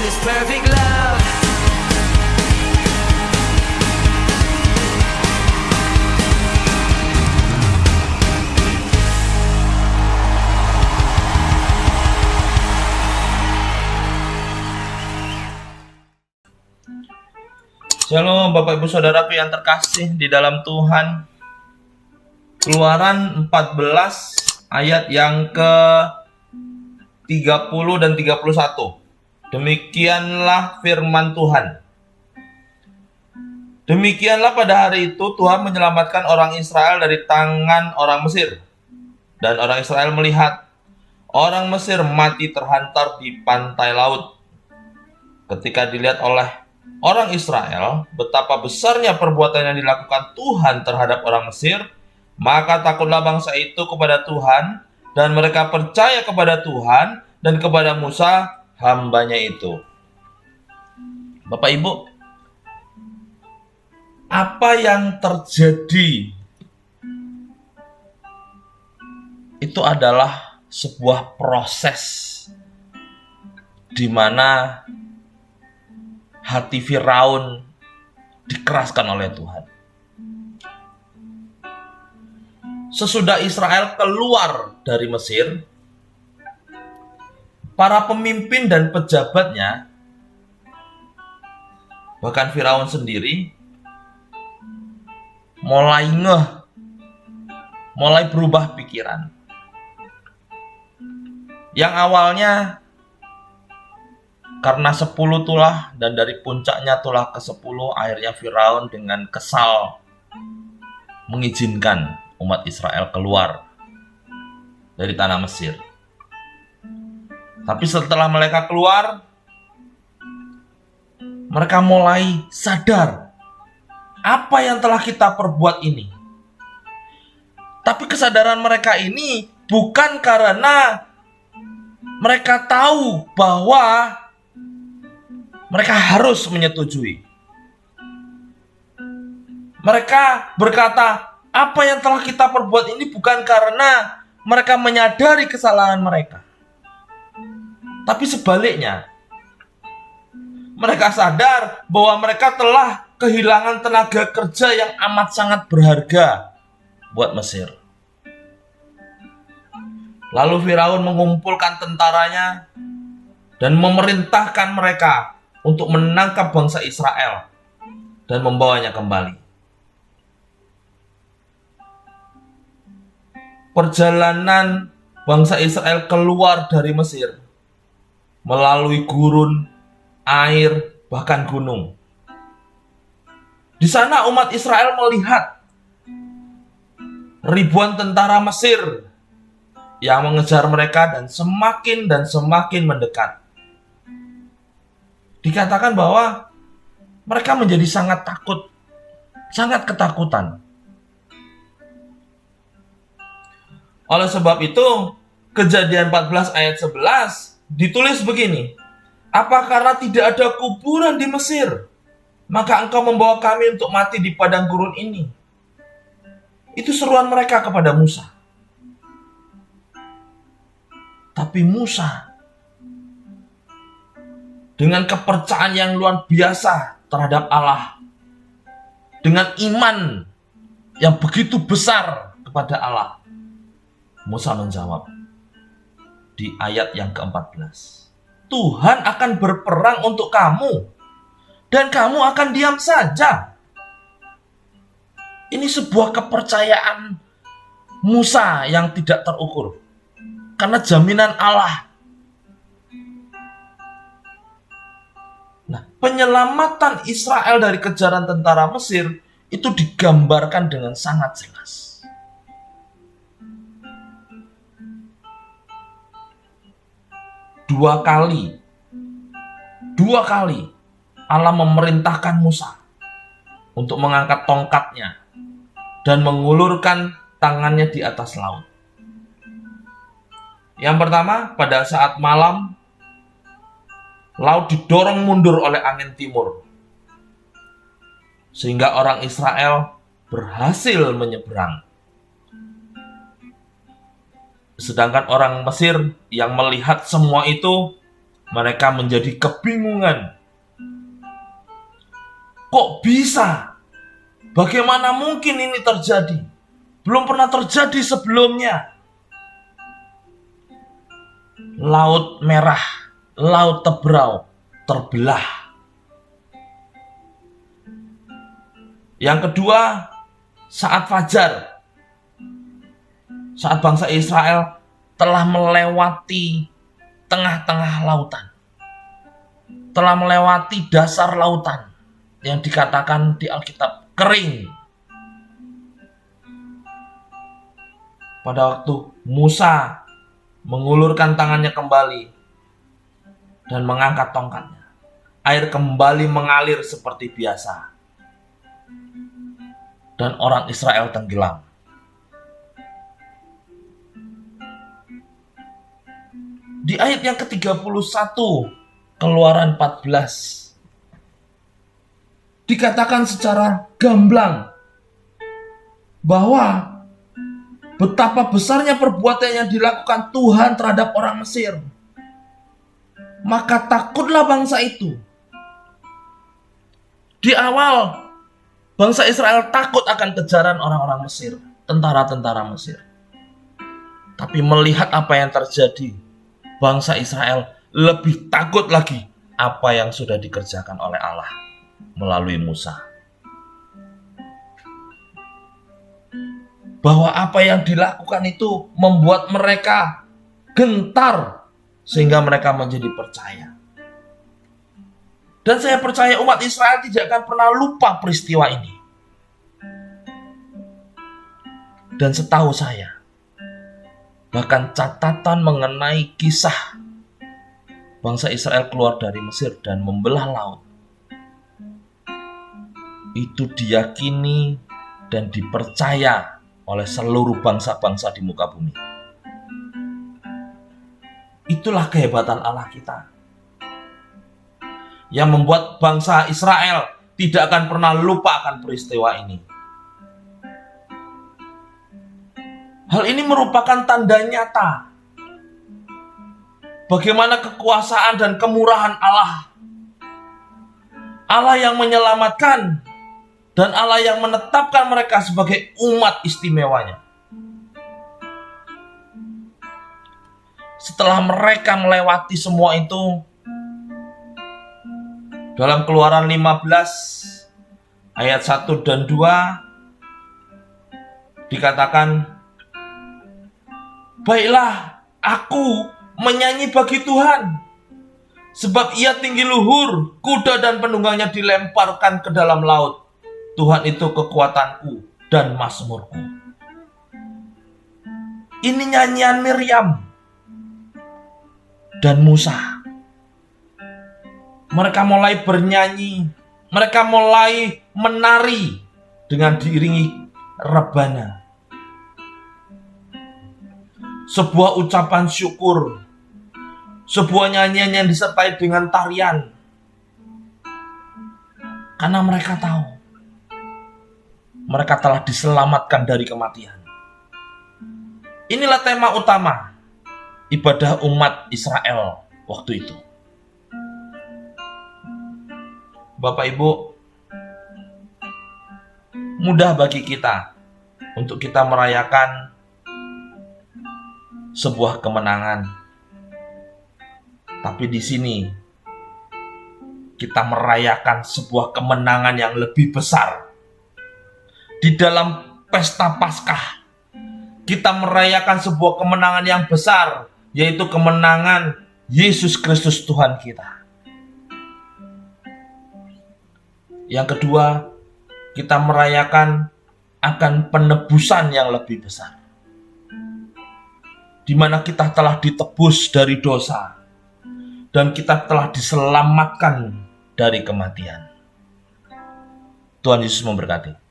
this perfect love. Shalom Bapak Ibu Saudaraku yang terkasih di dalam Tuhan. Keluaran 14 ayat yang ke 30 dan 31. Demikianlah firman Tuhan. Demikianlah pada hari itu Tuhan menyelamatkan orang Israel dari tangan orang Mesir. Dan orang Israel melihat orang Mesir mati terhantar di pantai laut. Ketika dilihat oleh orang Israel betapa besarnya perbuatan yang dilakukan Tuhan terhadap orang Mesir, maka takutlah bangsa itu kepada Tuhan, dan mereka percaya kepada Tuhan dan kepada Musa hambanya itu. Bapak Ibu, apa yang terjadi itu adalah sebuah proses di mana hati Firaun dikeraskan oleh Tuhan. Sesudah Israel keluar dari Mesir, para pemimpin dan pejabatnya, bahkan Firaun sendiri, mulai berubah pikiran. Yang awalnya karena 10 tulah dan dari puncaknya tulah ke-10, akhirnya Firaun dengan kesal mengizinkan umat Israel keluar dari tanah Mesir. Tapi setelah mereka keluar, mereka mulai sadar apa yang telah kita perbuat ini. Tapi kesadaran mereka ini bukan karena mereka tahu bahwa mereka harus menyetujui. Mereka berkata, apa yang telah kita perbuat ini bukan karena mereka menyadari kesalahan mereka. Tapi sebaliknya, mereka sadar bahwa mereka telah kehilangan tenaga kerja yang amat sangat berharga buat Mesir. Lalu Firaun mengumpulkan tentaranya dan memerintahkan mereka untuk menangkap bangsa Israel dan membawanya kembali. Perjalanan bangsa Israel keluar dari Mesir melalui gurun, air, bahkan gunung. Di sana umat Israel melihat ribuan tentara Mesir yang mengejar mereka dan semakin mendekat. Dikatakan bahwa mereka menjadi sangat takut, sangat ketakutan. Oleh sebab itu, Kejadian 14 ayat 11 ditulis begini, apa karena tidak ada kuburan di Mesir, maka engkau membawa kami untuk mati di padang gurun ini? Itu seruan mereka kepada Musa. Tapi Musa dengan kepercayaan yang luar biasa terhadap Allah, dengan iman yang begitu besar kepada Allah, Musa menjawab di ayat yang ke-14, Tuhan akan berperang untuk kamu dan kamu akan diam saja. Ini sebuah kepercayaan Musa yang tidak terukur karena jaminan Allah. Nah, penyelamatan Israel dari kejaran tentara Mesir itu digambarkan dengan sangat jelas. Dua kali Allah memerintahkan Musa untuk mengangkat tongkatnya dan mengulurkan tangannya di atas laut. Yang pertama, pada saat malam, laut didorong mundur oleh angin timur, sehingga orang Israel berhasil menyeberang. Sedangkan orang Mesir yang melihat semua itu Mereka menjadi kebingungan. Kok bisa? Bagaimana mungkin ini terjadi? Belum pernah terjadi sebelumnya. Laut Merah, Laut Tebrau terbelah. Yang kedua, saat fajar. Saat bangsa Israel telah melewati tengah-tengah lautan. Telah melewati dasar lautan yang dikatakan di Alkitab kering. Pada waktu Musa mengulurkan tangannya kembali dan mengangkat tongkatnya, air kembali mengalir seperti biasa. Dan orang Israel tenggelam. Di ayat yang ke-31, Keluaran 14, dikatakan secara gamblang bahwa betapa besarnya perbuatan yang dilakukan Tuhan terhadap orang Mesir. Maka takutlah bangsa itu. Di awal, bangsa Israel takut akan kejaran orang-orang Mesir, tentara-tentara Mesir. Tapi melihat apa yang terjadi, bangsa Israel lebih takut lagi apa yang sudah dikerjakan oleh Allah melalui Musa. Bahwa apa yang dilakukan itu membuat mereka gentar sehingga mereka menjadi percaya. Dan saya percaya umat Israel tidak akan pernah lupa peristiwa ini. Dan setahu saya, bahkan catatan mengenai kisah bangsa Israel keluar dari Mesir dan membelah laut, itu diyakini dan dipercaya oleh seluruh bangsa-bangsa di muka bumi. Itulah kehebatan Allah kita, yang membuat bangsa Israel tidak akan pernah lupa akan peristiwa ini. Hal ini merupakan tanda nyata bagaimana kekuasaan dan kemurahan Allah. Allah yang menyelamatkan dan Allah yang menetapkan mereka sebagai umat istimewanya. Setelah mereka melewati semua itu, dalam Keluaran 15 ayat 1 dan 2 dikatakan, baiklah aku menyanyi bagi Tuhan, sebab ia tinggi luhur, kuda dan penunggangnya dilemparkan ke dalam laut. Tuhan itu kekuatanku dan mazmurku. Ini nyanyian Miriam dan Musa. Mereka mulai bernyanyi, mereka mulai menari dengan diiringi rebana. Sebuah ucapan syukur, sebuah nyanyian yang disertai dengan tarian. Karena mereka tahu mereka telah diselamatkan dari kematian. Inilah tema utama ibadah umat Israel waktu itu. Bapak Ibu, mudah bagi kita untuk kita merayakan sebuah kemenangan. Tapi di sini kita merayakan sebuah kemenangan yang lebih besar. Di dalam pesta Paskah, kita merayakan sebuah kemenangan yang besar, yaitu kemenangan Yesus Kristus Tuhan kita. Yang kedua, kita merayakan akan penebusan yang lebih besar, di mana kita telah ditebus dari dosa dan kita telah diselamatkan dari kematian. Tuhan Yesus memberkati.